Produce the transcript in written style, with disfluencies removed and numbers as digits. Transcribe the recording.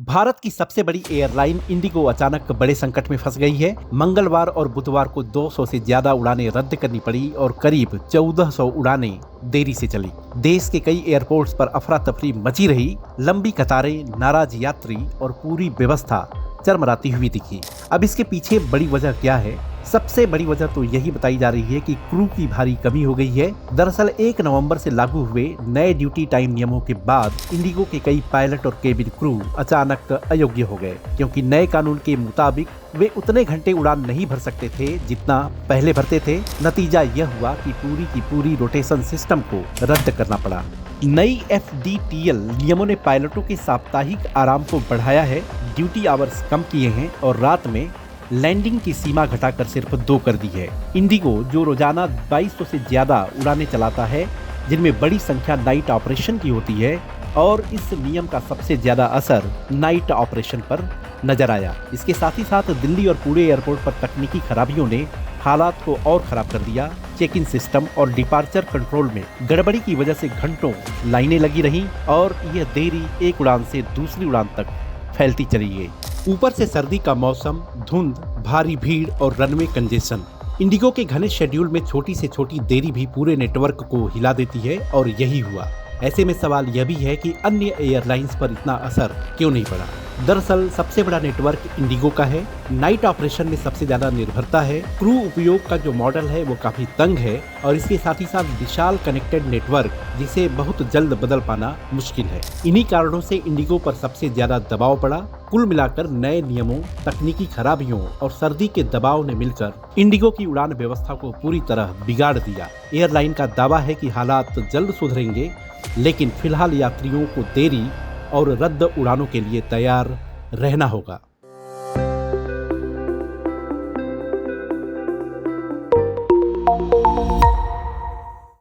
भारत की सबसे बड़ी एयरलाइन इंडिगो अचानक बड़े संकट में फंस गई है। मंगलवार और बुधवार को 200 से ज्यादा उड़ानें रद्द करनी पड़ी और करीब 1400 उड़ानें देरी से चली। देश के कई एयरपोर्ट्स पर अफरा तफरी मची रही। लंबी कतारें, नाराज यात्री और पूरी व्यवस्था चरमराती हुई दिखी। अब इसके पीछे बड़ी वजह क्या है? सबसे बड़ी वजह तो यही बताई जा रही है कि क्रू की भारी कमी हो गई है। दरअसल 1 नवंबर से लागू हुए नए ड्यूटी टाइम नियमों के बाद इंडिगो के कई पायलट और केबिन क्रू अचानक अयोग्य हो गए, क्योंकि नए कानून के मुताबिक वे उतने घंटे उड़ान नहीं भर सकते थे जितना पहले भरते थे। नतीजा यह हुआ कि पूरी की पूरी रोटेशन सिस्टम को रद्द करना पड़ा। नई FDTL नियमों ने पायलटों के साप्ताहिक आराम को बढ़ाया है, ड्यूटी आवर्स कम किए हैं और रात में लैंडिंग की सीमा घटाकर सिर्फ 2 कर दी है। इंडिगो जो रोजाना 2200 से ज्यादा उड़ानें चलाता है, जिनमें बड़ी संख्या नाइट ऑपरेशन की होती है, और इस नियम का सबसे ज्यादा असर नाइट ऑपरेशन पर नजर आया। इसके साथ ही साथ दिल्ली और पुणे एयरपोर्ट पर तकनीकी खराबियों ने हालात को और खराब कर दिया। चेक इन सिस्टम और डिपार्चर कंट्रोल में गड़बड़ी की वजह से घंटों लाइनें लगी रहीं और यह देरी एक उड़ान से दूसरी उड़ान तक फैलती चली गई। ऊपर से सर्दी का मौसम, धुंध, भारी भीड़ और रनवे कंजेशन। इंडिगो के घने शेड्यूल में छोटी से छोटी देरी भी पूरे नेटवर्क को हिला देती है और यही हुआ। ऐसे में सवाल यह भी है कि अन्य एयरलाइंस पर इतना असर क्यों नहीं पड़ा। दरअसल सबसे बड़ा नेटवर्क इंडिगो का है। नाइट ऑपरेशन में सबसे ज्यादा निर्भरता है। क्रू उपयोग का जो मॉडल है वो काफी तंग है और इसके साथ ही साथ विशाल कनेक्टेड नेटवर्क, जिसे बहुत जल्द बदल पाना मुश्किल है। इन्हीं कारणों से इंडिगो पर सबसे ज्यादा दबाव पड़ा। कुल मिलाकर नए नियमों, तकनीकी खराबियों और सर्दी के दबाव ने मिलकर इंडिगो की उड़ान व्यवस्था को पूरी तरह बिगाड़ दिया। एयरलाइन का दावा है कि हालात जल्द सुधरेंगे, लेकिन फिलहाल यात्रियों को देरी और रद्द उड़ानों के लिए तैयार रहना होगा।